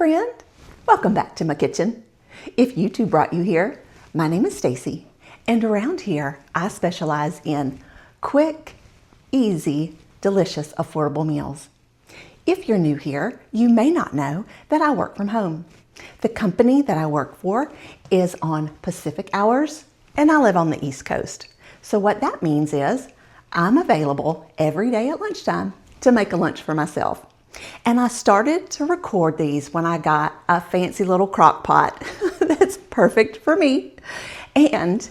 friend. Welcome back to my kitchen. If YouTube brought you here, my name is Stacy, and around here I specialize in quick, easy, delicious, affordable meals. If you're new here, you may not know that I work from home. The company that I work for is on Pacific hours, and I live on the East Coast. So what that means is I'm available every day at lunchtime to make a lunch for myself. And I started to record these when I got a fancy little crock pot that's perfect for me. And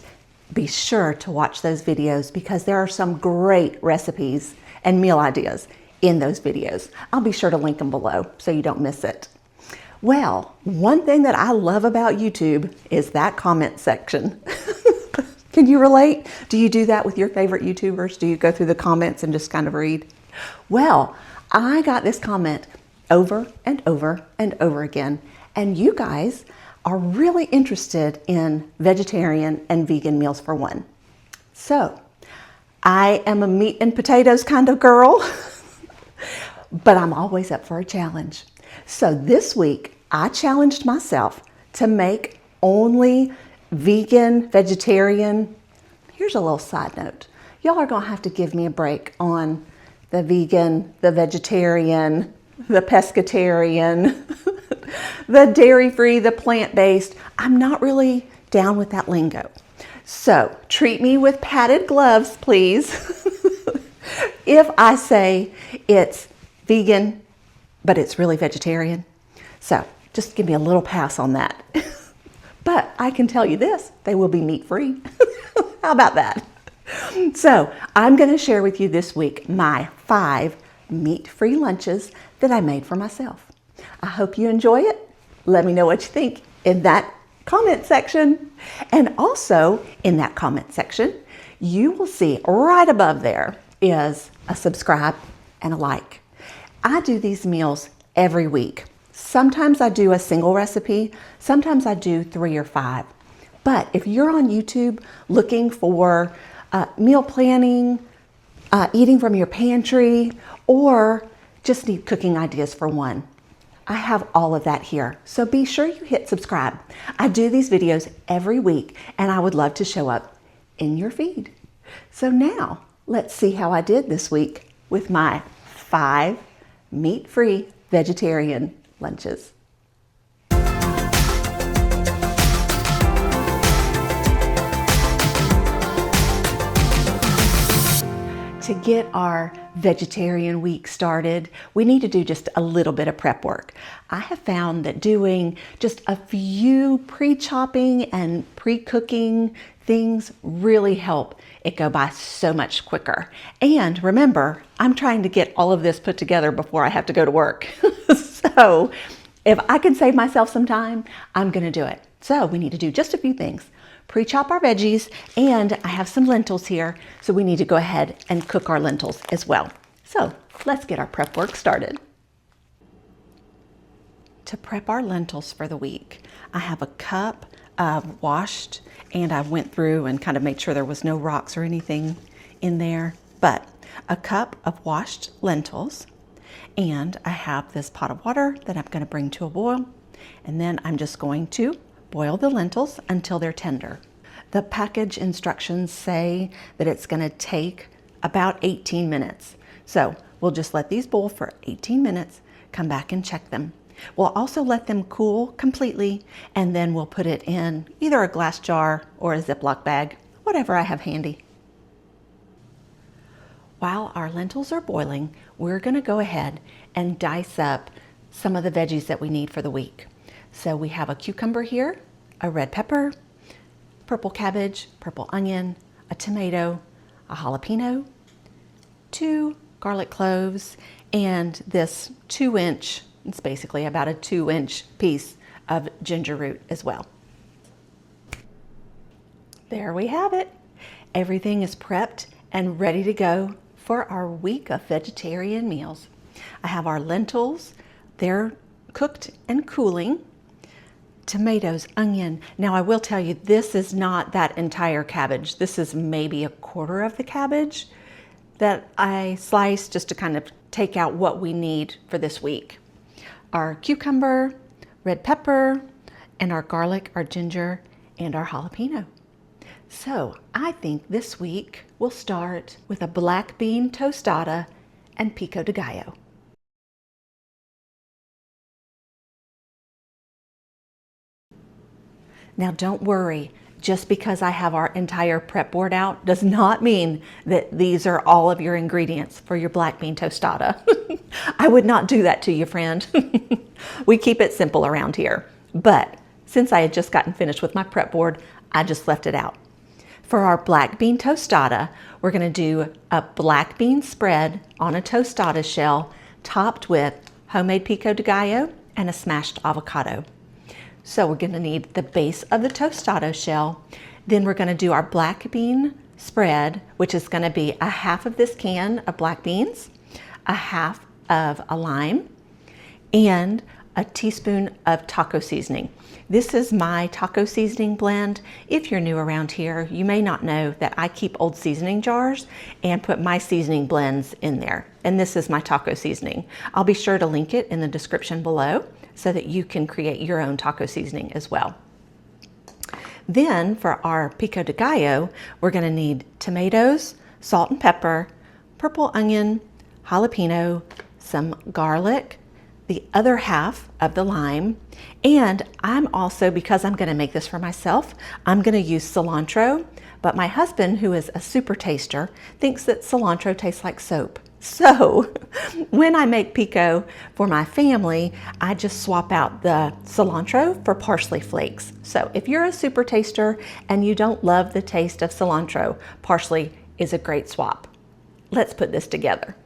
be sure to watch those videos because there are some great recipes and meal ideas in those videos. I'll be sure to link them below so you don't miss it. Well, one thing that I love about YouTube is that comment section. Can you relate? Do you do that with your favorite YouTubers? Do you go through the comments and just kind of read? Well, I got this comment over and over and over again, and you guys are really interested in vegetarian and vegan meals for one. So, I am a meat and potatoes kind of girl, but I'm always up for a challenge. So this week, I challenged myself to make only vegan, vegetarian. Here's a little side note. Y'all are gonna have to give me a break on the vegan, the vegetarian, the pescatarian, the dairy-free, the plant-based. I'm not really down with that lingo. So treat me with padded gloves, please. If I say it's vegan, but it's really vegetarian. So just give me a little pass on that. But I can tell you this, they will be meat-free. How about that? So I'm going to share with you this week my 5 meat-free lunches that I made for myself. I hope you enjoy it. Let me know what you think in that comment section. And also in that comment section, you will see right above there is a subscribe and a like. I do these meals every week. Sometimes I do a single recipe. Sometimes I do 3 or 5. But if you're on YouTube looking for meal planning, eating from your pantry, or just need cooking ideas for one, I have all of that here. So be sure you hit subscribe. I do these videos every week, and I would love to show up in your feed. So now let's see how I did this week with my 5 meat-free vegetarian lunches. To get our vegetarian week started, we need to do just a little bit of prep work. I have found that doing just a few pre-chopping and pre-cooking things really help it go by so much quicker. And remember, I'm trying to get all of this put together before I have to go to work. So if I can save myself some time, I'm gonna do it. So we need to do just a few things. Pre-chop our veggies, and I have some lentils here, so we need to go ahead and cook our lentils as well. So let's get our prep work started. To prep our lentils for the week, I have a cup of washed, and I went through and kind of made sure there was no rocks or anything in there, but a cup of washed lentils, and I have this pot of water that I'm going to bring to a boil, and then I'm just going to boil the lentils until they're tender. The package instructions say that it's going to take about 18 minutes. So we'll just let these boil for 18 minutes, come back and check them. We'll also let them cool completely, and then we'll put it in either a glass jar or a Ziploc bag, whatever I have handy. While our lentils are boiling, we're going to go ahead and dice up some of the veggies that we need for the week. So we have a cucumber here, a red pepper, purple cabbage, purple onion, a tomato, a jalapeno, 2 garlic cloves, and this 2-inch, it's basically about a 2-inch piece of ginger root as well. There we have it. Everything is prepped and ready to go for our week of vegetarian meals. I have our lentils, they're cooked and cooling. Tomatoes, onion. Now I will tell you, this is not that entire cabbage. This is maybe a quarter of the cabbage that I sliced just to kind of take out what we need for this week. Our cucumber, red pepper, and our garlic, our ginger, and our jalapeno. So I think this week we'll start with a black bean tostada and pico de gallo. Now don't worry, just because I have our entire prep board out does not mean that these are all of your ingredients for your black bean tostada. I would not do that to you, friend. We keep it simple around here. But since I had just gotten finished with my prep board, I just left it out. For our black bean tostada, we're going to do a black bean spread on a tostada shell topped with homemade pico de gallo and a smashed avocado. So we're going to need the base of the tostada shell. Then we're going to do our black bean spread, which is going to be a half of this can of black beans, a half of a lime, and a teaspoon of taco seasoning. This is my taco seasoning blend. If you're new around here, you may not know that I keep old seasoning jars and put my seasoning blends in there. And this is my taco seasoning. I'll be sure to link it in the description below so that you can create your own taco seasoning as well. Then for our pico de gallo, we're going to need tomatoes, salt and pepper, purple onion, jalapeno, some garlic, the other half of the lime, and I'm also, because I'm going to make this for myself, I'm going to use cilantro, but my husband, who is a super taster, thinks that cilantro tastes like soap. So when I make pico for my family, I just swap out the cilantro for parsley flakes. So if you're a super taster and you don't love the taste of cilantro, parsley is a great swap. Let's put this together.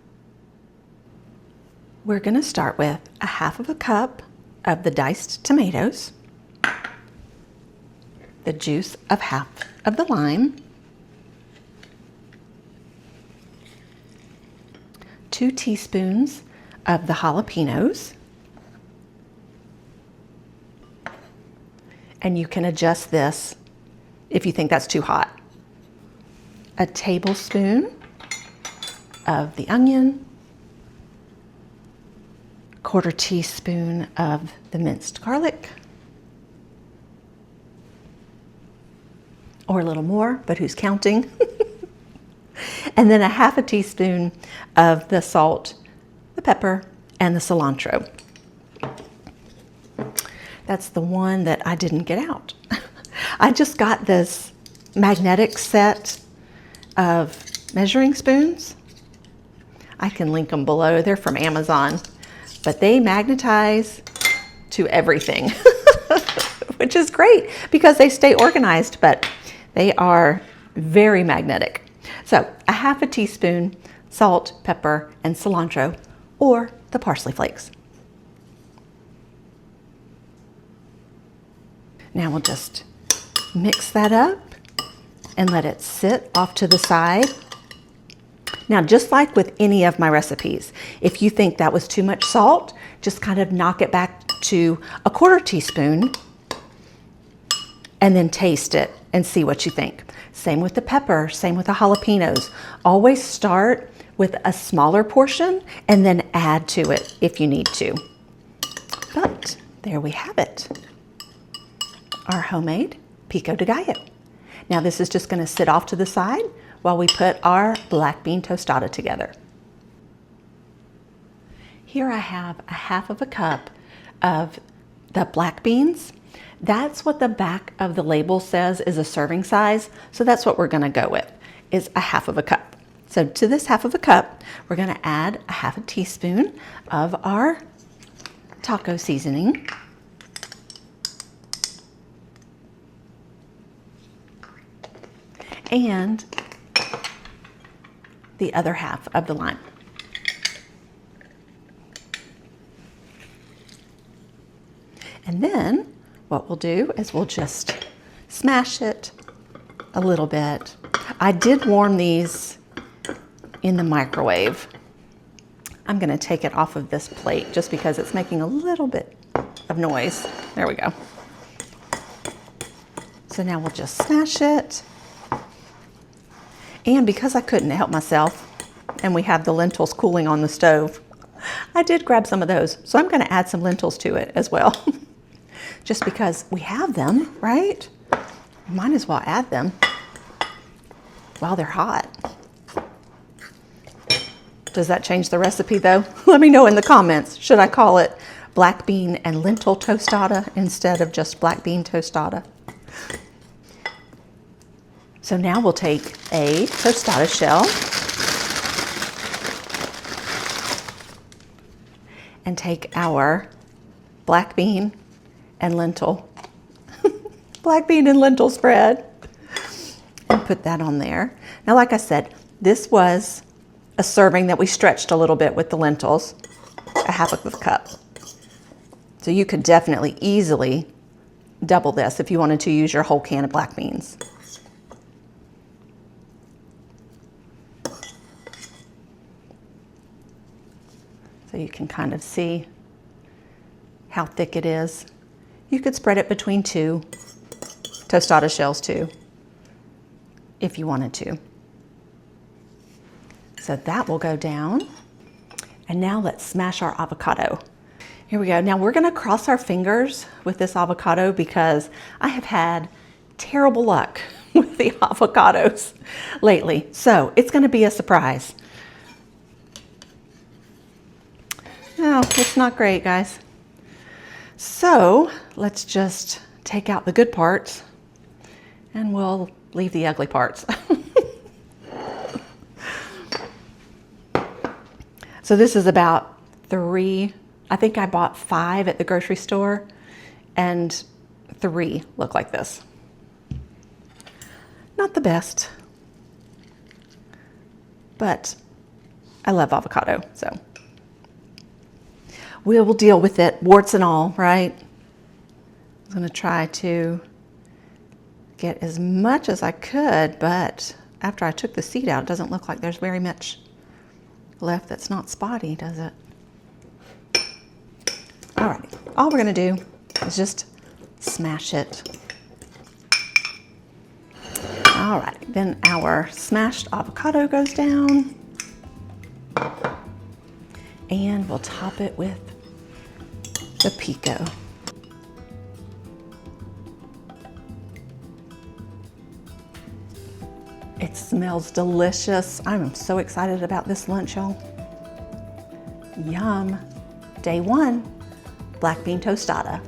We're going to start with a half of a cup of the diced tomatoes, the juice of half of the lime, 2 teaspoons of the jalapenos, and you can adjust this if you think that's too hot, a tablespoon of the onion, 1/4 teaspoon of the minced garlic, or a little more, but who's counting? And then a 1/2 teaspoon of the salt, the pepper, and the cilantro. That's the one that I didn't get out. I just got this magnetic set of measuring spoons. I can link them below. They're from Amazon. But they magnetize to everything, which is great because they stay organized, but they are very magnetic. So a 1/2 teaspoon salt, pepper, and cilantro, or the parsley flakes. Now we'll just mix that up and let it sit off to the side. Now, just like with any of my recipes, if you think that was too much salt, just kind of knock it back to a 1/4 teaspoon and then taste it and see what you think. Same with the pepper, same with the jalapenos. Always start with a smaller portion and then add to it if you need to. But there we have it, our homemade pico de gallo. Now this is just going to sit off to the side while we put our black bean tostada together. Here I have a 1/2 cup of the black beans. That's what the back of the label says is a serving size, so that's what we're going to go with, is a 1/2 cup. So to this 1/2 cup, we're going to add a 1/2 teaspoon of our taco seasoning. And the other half of the lime. And then what we'll do is we'll just smash it a little bit. I did warm these in the microwave. I'm going to take it off of this plate just because it's making a little bit of noise. There we go. So now we'll just smash it. And because I couldn't help myself, and we have the lentils cooling on the stove, I did grab some of those. So I'm going to add some lentils to it as well. just because we have them, right? Might as well add them while they're hot. Does that change the recipe though? Let me know in the comments. Should I call it black bean and lentil tostada instead of just black bean tostada? So now we'll take a tostada shell and take our black bean and lentil spread and put that on there. Now, like I said, this was a serving that we stretched a little bit with the lentils, a half of a cup. So you could definitely easily double this if you wanted to use your whole can of black beans. So you can kind of see how thick it is. You could spread it between 2 tostada shells too, if you wanted to. So that will go down. And now let's smash our avocado. Here we go. Now we're gonna cross our fingers with this avocado because I have had terrible luck with the avocados lately. So it's gonna be a surprise. No, it's not great, guys. So let's just take out the good parts and we'll leave the ugly parts. So this is about 3, I think I bought 5 at the grocery store and 3 look like this. Not the best, but I love avocado, so we will deal with it, warts and all, right? I'm gonna try to get as much as I could, but after I took the seed out, it doesn't look like there's very much left that's not spotty, does it? All right, all we're gonna do is just smash it. All right, then our smashed avocado goes down and we'll top it with the pico. It smells delicious. I'm so excited about this lunch, y'all. Yum. Day 1, black bean tostada.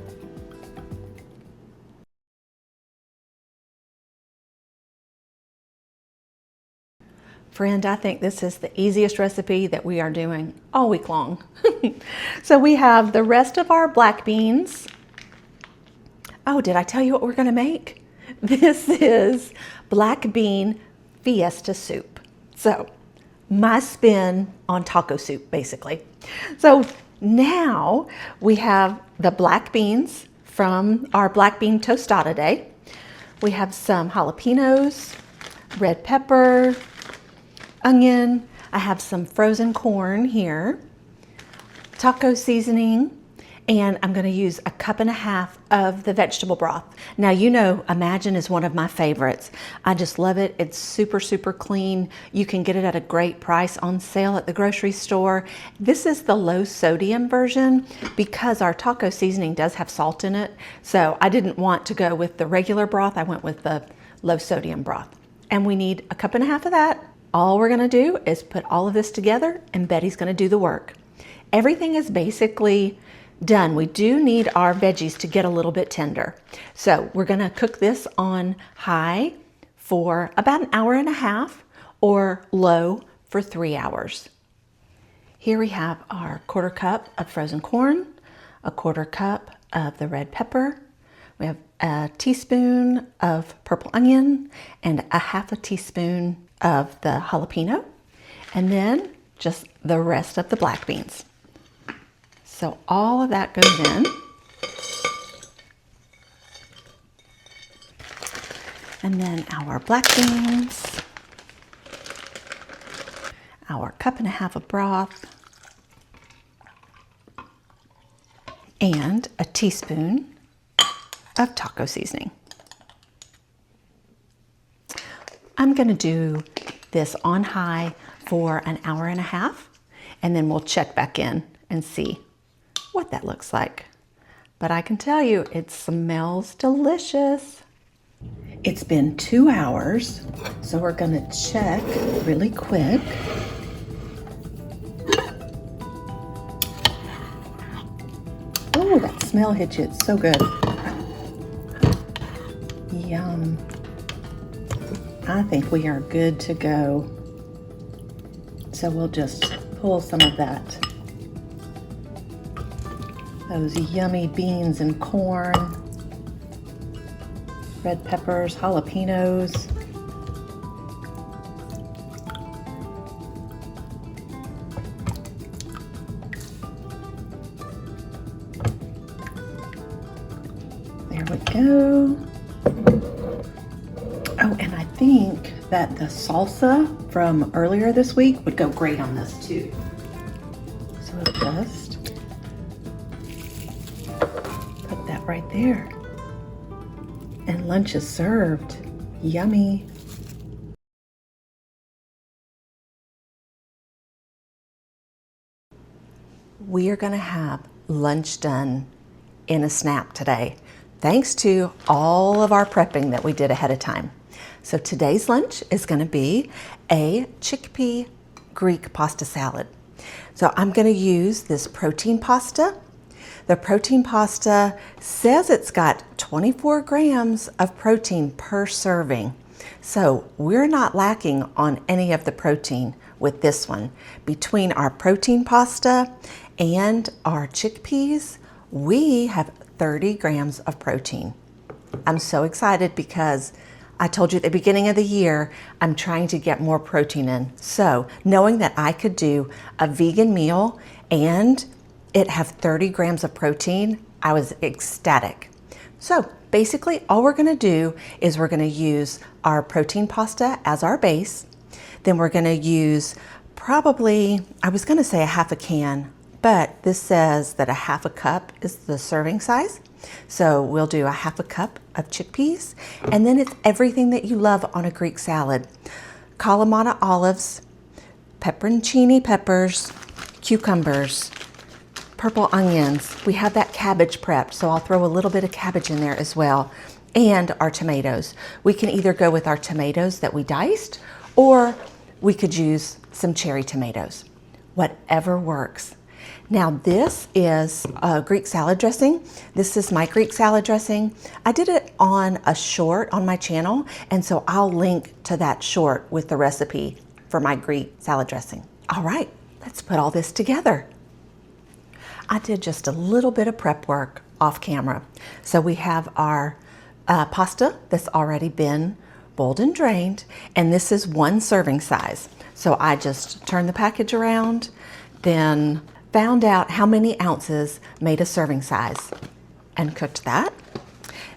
Friend, I think this is the easiest recipe that we are doing all week long. So we have the rest of our black beans. Oh, did I tell you what we're gonna make? This is black bean Fiesta soup. So my spin on taco soup, basically. So now we have the black beans from our black bean tostada day. We have some jalapenos, red pepper, onion. I have some frozen corn here, taco seasoning, and I'm gonna use 1.5 cups of the vegetable broth. Now, you know, Imagine is one of my favorites. I just love it. It's super, super clean. You can get it at a great price on sale at the grocery store. This is the low sodium version because our taco seasoning does have salt in it. So I didn't want to go with the regular broth. I went with the low sodium broth. And we need 1.5 cups of that. All we're gonna do is put all of this together and Betty's gonna do the work. Everything is basically done. We do need our veggies to get a little bit tender. So we're gonna cook this on high for about 1.5 hours or low for 3 hours. Here we have our 1/4 cup of frozen corn, 1/4 cup of the red pepper. We have a teaspoon of purple onion and 1/2 teaspoon of the jalapeno, and then just the rest of the black beans. So all of that goes in. And then our black beans, our 1.5 cups of broth, and a teaspoon of taco seasoning. I'm gonna do this on high for 1.5 hours, and then we'll check back in and see what that looks like. but I can tell you it smells delicious. It's been 2 hours, so we're gonna check really quick. Oh, that smell hits you, it's so good. Yum. I think we are good to go. So we'll just pull some of those yummy beans and corn, red peppers, jalapenos. There we go. Oh, and I think that the salsa from earlier this week would go great on this too. So we'll just put that right there. And lunch is served. Yummy. We are going to have lunch done in a snap today, thanks to all of our prepping that we did ahead of time. So today's lunch is going to be a chickpea Greek pasta salad. So I'm going to use this protein pasta. The protein pasta says it's got 24 grams of protein per serving. So we're not lacking on any of the protein with this one. Between our protein pasta and our chickpeas, we have 30 grams of protein. I'm so excited because I told you at the beginning of the year, I'm trying to get more protein in. So knowing that I could do a vegan meal and it have 30 grams of protein, I was ecstatic. So basically all we're gonna do is we're gonna use our protein pasta as our base. Then we're gonna use probably, I was gonna say a half a can, but this says that a half a cup is the serving size. So we'll do a half a cup of chickpeas, and then it's everything that you love on a Greek salad. Kalamata olives, pepperoncini peppers, cucumbers, purple onions. We have that cabbage prepped, so I'll throw a little bit of cabbage in there as well, and our tomatoes. We can either go with our tomatoes that we diced, or we could use some cherry tomatoes. Whatever works. Now this is a Greek salad dressing. This is my Greek salad dressing. I did it on a short on my channel, and so I'll link to that short with the recipe for my Greek salad dressing. All right, let's put all this together. I did just a little bit of prep work off camera. So we have our pasta that's already been boiled and drained, and this is 1 serving size. So I just turned the package around, then found out how many ounces made a serving size and cooked that.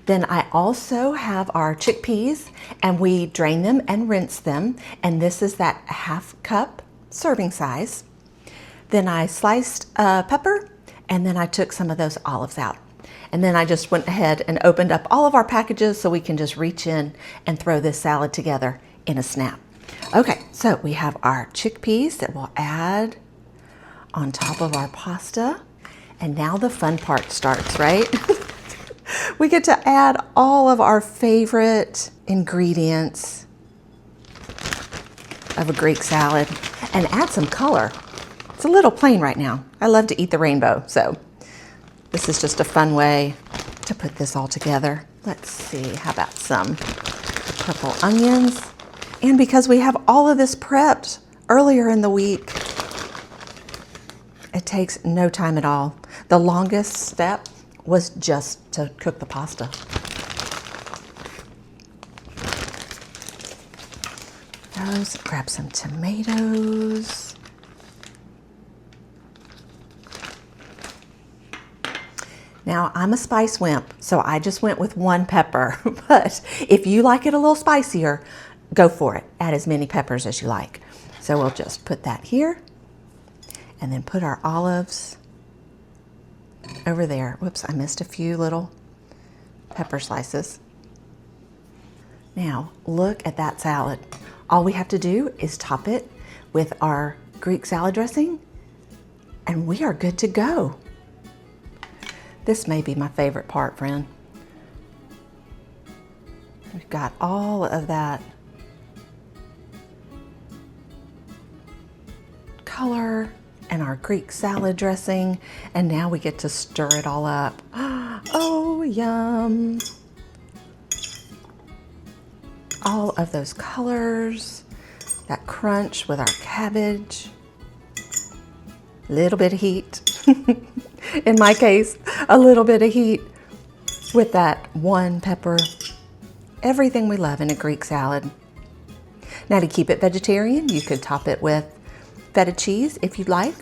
Then I also have our chickpeas, and we drain them and rinse them, and this is that half cup serving size. Then I sliced pepper, and then I took some of those olives out. And then I just went ahead and opened up all of our packages so we can just reach in and throw this salad together in a snap. Okay, so we have our chickpeas that we'll add on top of our pasta. And now the fun part starts, right? We get to add all of our favorite ingredients of a Greek salad and add some color. It's a little plain right now. I love to eat the rainbow, so this is just a fun way to put this all together. Let's see, how about some purple onions? And because we have all of this prepped earlier in the week, it takes no time at all. The longest step was just to cook the pasta. Grab some tomatoes. Now, I'm a spice wimp, so I just went with 1 pepper. But if you like it a little spicier, go for it. Add as many peppers as you like. So we'll just put that here. And then put our olives over there. Whoops, I missed a few little pepper slices. Now, look at that salad. All we have to do is top it with our Greek salad dressing, and we are good to go. This may be my favorite part, friend. We've got all of that color and our Greek salad dressing, and now we get to stir it all up. Oh, yum. All of those colors, that crunch with our cabbage, little bit of heat. In my case, a little bit of heat with that one pepper. Everything we love in a Greek salad. Now, to keep it vegetarian, you could top it with feta cheese if you'd like,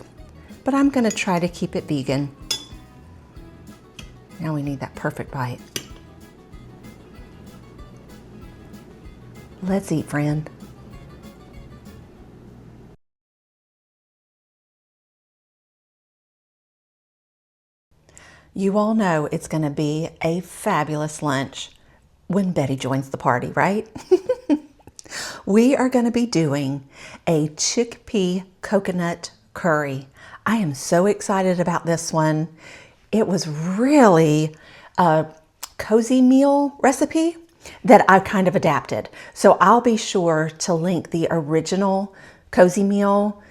but I'm gonna try to keep it vegan. Now we need that perfect bite. Let's eat, friend. You all know it's gonna be a fabulous lunch when Betty joins the party, right? We are going to be doing a chickpea coconut curry. I am so excited about this one. It was really a cozy meal recipe that I kind of adapted. So I'll be sure to link the original cozy meal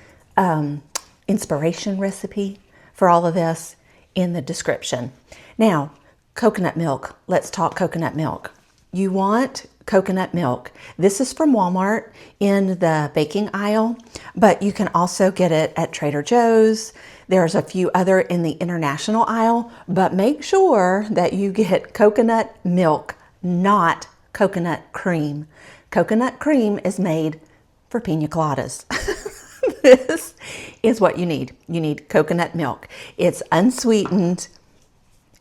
inspiration recipe for all of this in the description. Now, coconut milk. Let's talk coconut milk. You want coconut milk. This is from Walmart in the baking aisle, but you can also get it at Trader Joe's. There's a few other in the international aisle, but make sure that you get coconut milk, not coconut cream. Coconut cream is made for pina coladas. This is what you need. You need coconut milk. It's unsweetened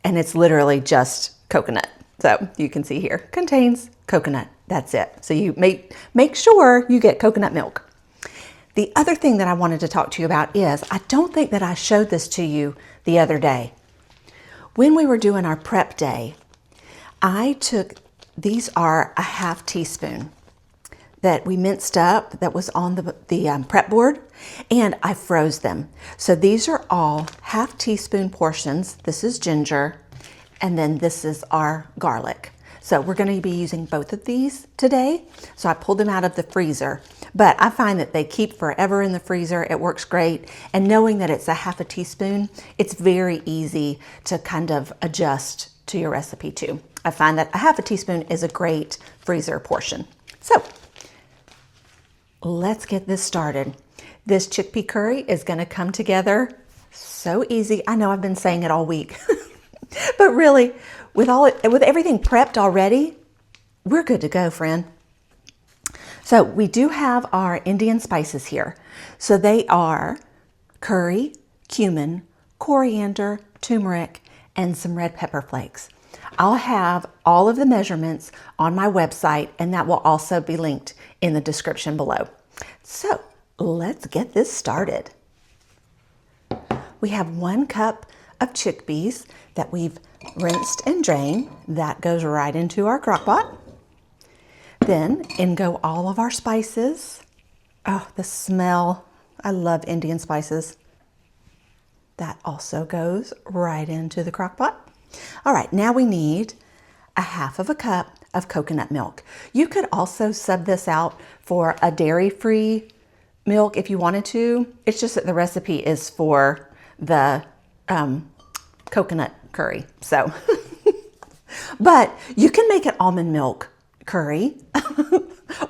and it's literally just coconut. So you can see here, contains coconut. That's it. So you make sure you get coconut milk. The other thing that I wanted to talk to you about is, I don't think that I showed this to you the other day. When we were doing our prep day, I took, these are a half teaspoon that we minced up that was on the prep board, and I froze them. So these are all half teaspoon portions. This is ginger. And then this is our garlic. So we're going to be using both of these today. So I pulled them out of the freezer, but I find that they keep forever in the freezer. It works great. And knowing that it's a half a teaspoon, it's very easy to kind of adjust to your recipe too. I find that a half a teaspoon is a great freezer portion. So let's get this started. This chickpea curry is going to come together so easy. I know I've been saying it all week. But really, with everything prepped already, we're good to go, friend. So we do have our Indian spices here. So they are curry, cumin, coriander, turmeric, and some red pepper flakes. I'll have all of the measurements on my website, and that will also be linked in the description below. So let's get this started. We have 1 cup of chickpeas that we've rinsed and drained. That goes right into our crock pot. Then in go all of our spices. Oh, the smell. I love Indian spices. That also goes right into the crock pot. All right, now we need a half of a cup of coconut milk. You could also sub this out for a dairy-free milk if you wanted to. It's just that the recipe is for the coconut curry. So, but you can make it almond milk curry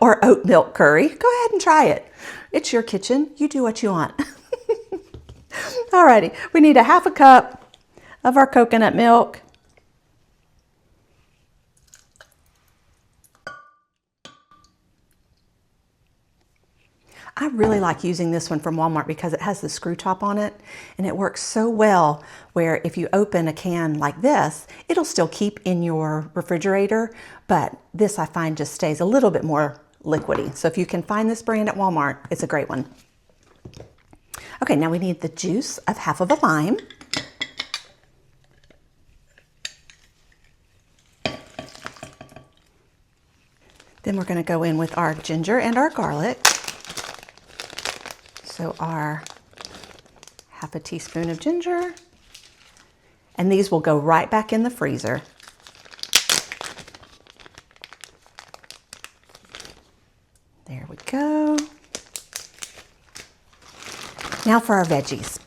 or oat milk curry. Go ahead and try it. It's your kitchen. You do what you want. Alrighty, we need a half a cup of our coconut milk. I really like using this one from Walmart because it has the screw top on it, and it works so well where if you open a can like this, it'll still keep in your refrigerator, but this I find just stays a little bit more liquidy. So if you can find this brand at Walmart, it's a great one. Okay, now we need the juice of half of a lime. Then we're going to go in with our ginger and our garlic. So our half a teaspoon of ginger And these will go right back in the freezer. There we go. Now for our veggies.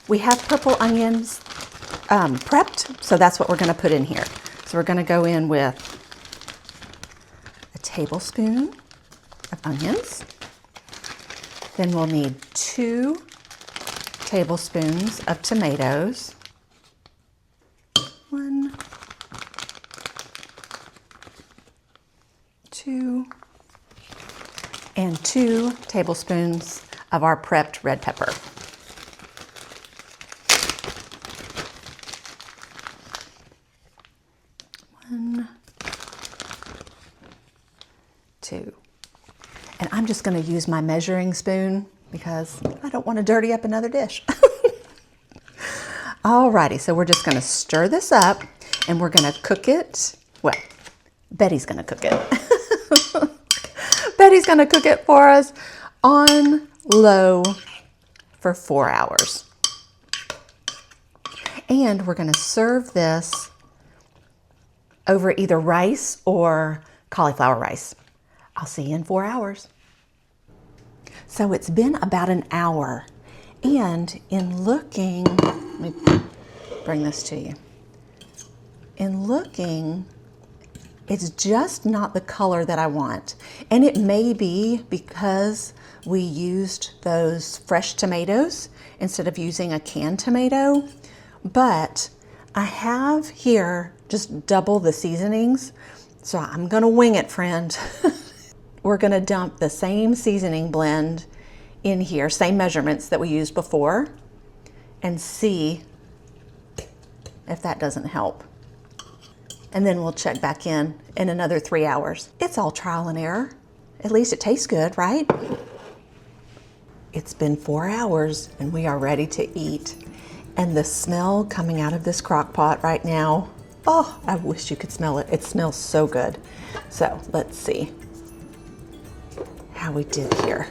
We have purple onions prepped, so that's what we're going to put in here. So we're going to go in with a tablespoon of onions. Then we'll need 2 tablespoons of tomatoes. 1, 2, and 2 tablespoons of our prepped red pepper. 1, 2. And I'm just going to use my measuring spoon because I don't want to dirty up another dish. Alrighty, so we're just going to stir this up and we're going to cook it. Well, Betty's going to cook it. Betty's going to cook it for us on low for 4 hours. And we're going to serve this over either rice or cauliflower rice. I'll see you in 4 hours. So it's been about an hour, and in looking, let me bring this to you. In looking, it's just not the color that I want. And it may be because we used those fresh tomatoes instead of using a canned tomato, but I have here just double the seasonings. So I'm gonna wing it, friend. We're gonna dump the same seasoning blend in here, same measurements that we used before, and see if that doesn't help. And then we'll check back in another 3 hours. It's all trial and error. At least it tastes good, right? It's been 4 hours and we are ready to eat. And the smell coming out of this crock pot right now, oh, I wish you could smell it. It smells so good. So let's see how we did here.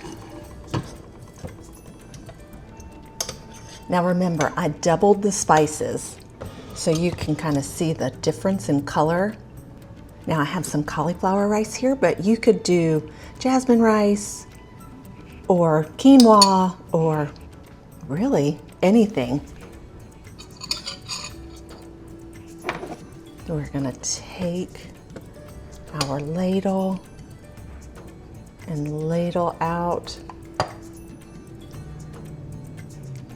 Now remember, I doubled the spices so you can kind of see the difference in color. Now I have some cauliflower rice here, but you could do jasmine rice or quinoa or really anything. We're gonna take our ladle and ladle out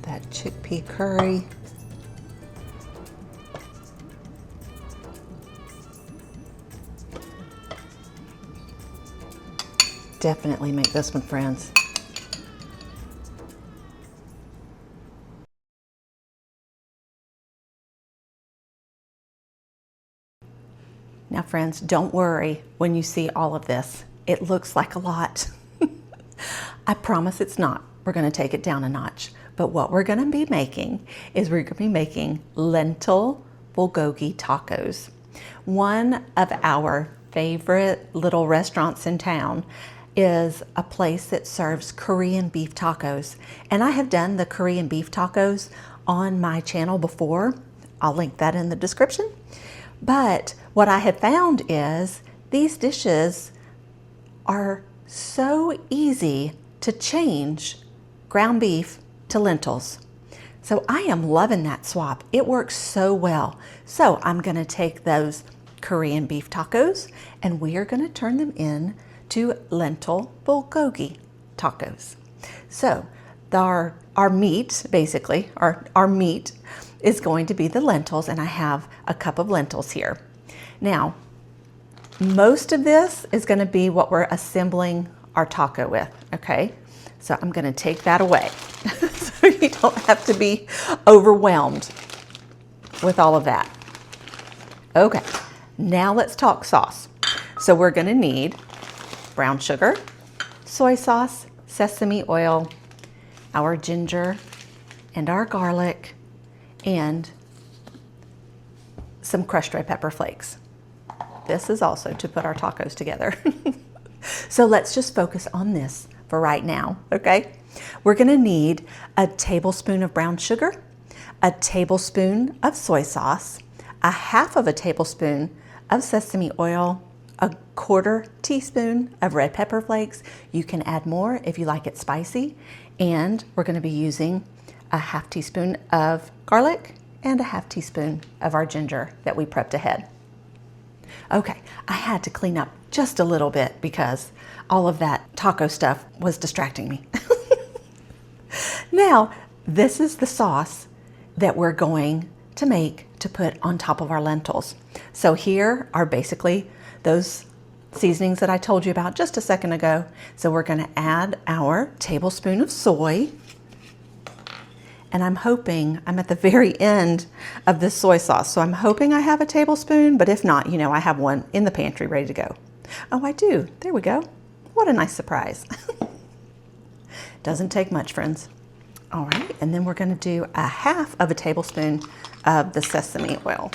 that chickpea curry. Definitely make this one, friends. Now, friends, don't worry when you see all of this. It looks like a lot. I promise it's not. We're going to take it down a notch. But what we're going to be making is we're going to be making lentil bulgogi tacos. One of our favorite little restaurants in town is a place that serves Korean beef tacos. And I have done the Korean beef tacos on my channel before. I'll link that in the description. But what I have found is these dishes are so easy to change ground beef to lentils. So I am loving that swap. It works so well. So I'm gonna take those Korean beef tacos and we are gonna turn them in to lentil bulgogi tacos. So our meat, basically, our meat is going to be the lentils, and I have a cup of lentils here. Now, most of this is going to be what we're assembling our taco with, okay? So I'm going to take that away so you don't have to be overwhelmed with all of that. Okay, now let's talk sauce. So we're going to need brown sugar, soy sauce, sesame oil, our ginger and our garlic, and some crushed red pepper flakes. This is also to put our tacos together. So let's just focus on this for right now, okay? We're gonna need a tablespoon of brown sugar, a tablespoon of soy sauce, a half of a tablespoon of sesame oil, a quarter teaspoon of red pepper flakes. You can add more if you like it spicy. And we're going to be using a half teaspoon of garlic and a half teaspoon of our ginger that we prepped ahead. Okay, I had to clean up just a little bit because all of that taco stuff was distracting me. Now, this is the sauce that we're going to make to put on top of our lentils. So here are basically those seasonings that I told you about just a second ago. So we're going to add our tablespoon of soy. And I'm hoping, I'm at the very end of this soy sauce, so I'm hoping I have a tablespoon, but if not, you know, I have one in the pantry ready to go. Oh, I do. There we go. What a nice surprise. Doesn't take much, friends. All right, and then we're going to do a half of a tablespoon of the sesame oil.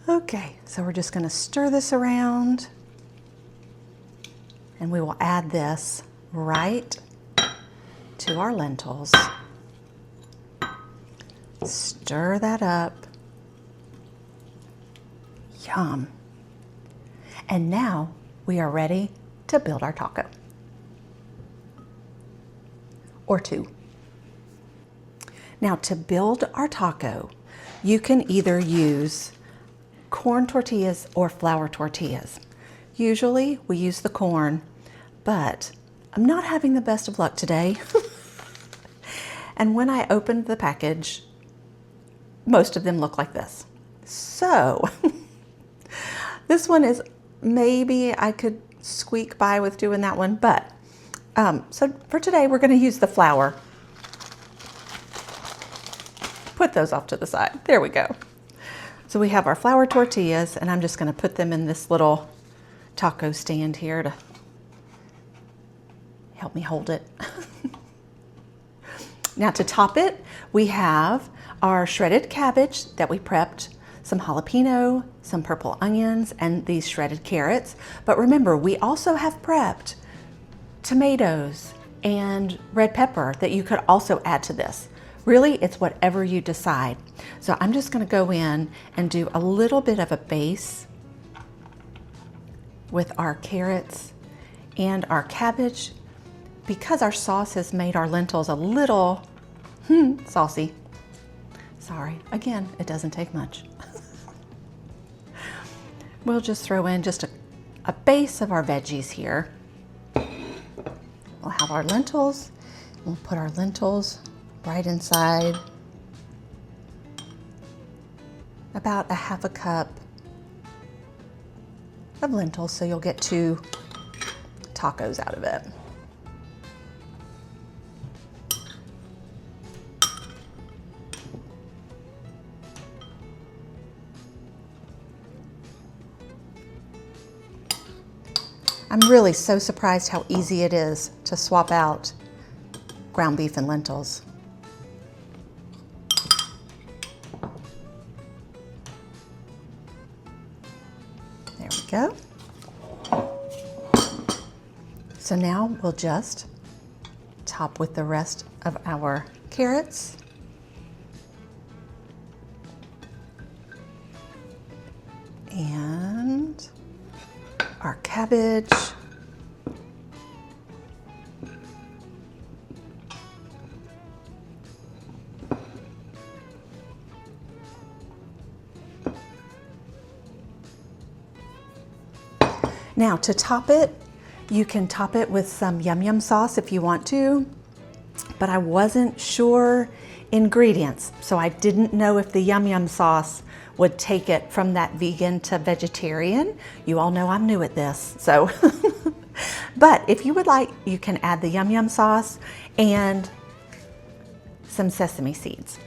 Okay, so we're just going to stir this around, and we will add this right to our lentils. Stir that up. Yum. And now we are ready to build our taco. Or two. Now to build our taco, you can either use corn tortillas or flour tortillas. Usually we use the corn, but I'm not having the best of luck today. And when I opened the package, most of them look like this. So this one is, maybe I could squeak by with doing that one, but so for today we're going to use the flour. Put those off to the side. There we go. So we have our flour tortillas, and I'm just going to put them in this little taco stand here to help me hold it. Now to top it, we have our shredded cabbage that we prepped, some jalapeno, some purple onions, and these shredded carrots. But remember, we also have prepped tomatoes and red pepper that you could also add to this. Really, it's whatever you decide. So I'm just going to go in and do a little bit of a base with our carrots and our cabbage, because our sauce has made our lentils a little saucy. Sorry, again, it doesn't take much. We'll just throw in just a base of our veggies here. We'll have our lentils. We'll put our lentils right inside. About a half a cup of lentils, so you'll get 2 tacos out of it. I'm really so surprised how easy it is to swap out ground beef and lentils. There we go. So now we'll just top with the rest of our carrots. And our cabbage. Now to top it, you can top it with some yum yum sauce if you want to, but I wasn't sure ingredients, so I didn't know if the yum yum sauce would take it from that vegan to vegetarian. You all know I'm new at this, so. But if you would like, you can add the yum yum sauce and some sesame seeds.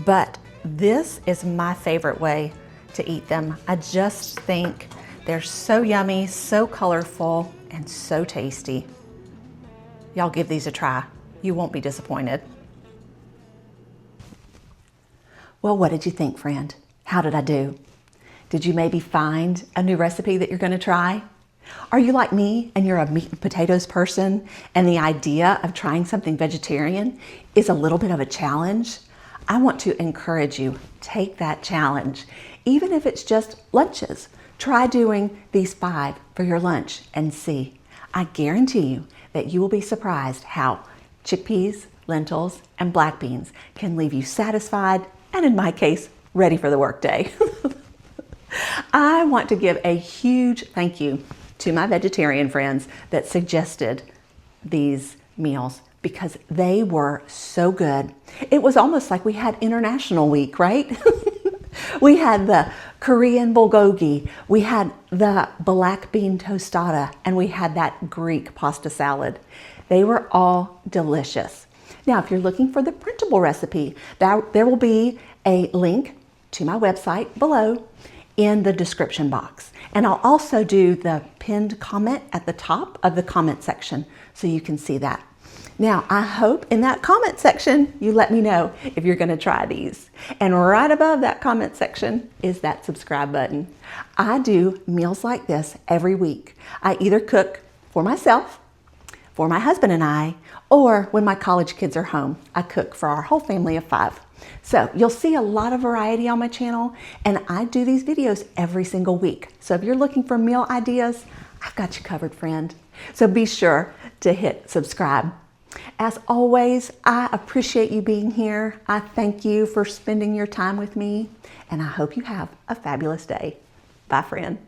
But this is my favorite way to eat them. I just think they're so yummy, so colorful, and so tasty. Y'all give these a try. You won't be disappointed. Well, what did you think, friend? How did I do? Did you maybe find a new recipe that you're going to try? Are you like me and you're a meat and potatoes person and the idea of trying something vegetarian is a little bit of a challenge? I want to encourage you, take that challenge. Even if it's just lunches, try doing these 5 for your lunch and see. I guarantee you that you will be surprised how chickpeas, lentils, and black beans can leave you satisfied and, in my case, ready for the workday. I want to give a huge thank you to my vegetarian friends that suggested these meals because they were so good. It was almost like we had International Week, right? We had the Korean bulgogi, we had the black bean tostada, and we had that Greek pasta salad. They were all delicious. Now, if you're looking for the printable recipe, there will be a link to my website below in the description box. And I'll also do the pinned comment at the top of the comment section so you can see that. Now, I hope in that comment section you let me know if you're going to try these. And right above that comment section is that subscribe button. I do meals like this every week. I either cook for myself, for my husband and I, or when my college kids are home, I cook for our whole family of 5. So you'll see a lot of variety on my channel, and I do these videos every single week. So if you're looking for meal ideas, I've got you covered, friend. So be sure to hit subscribe. As always, I appreciate you being here. I thank you for spending your time with me, and I hope you have a fabulous day. Bye, friend.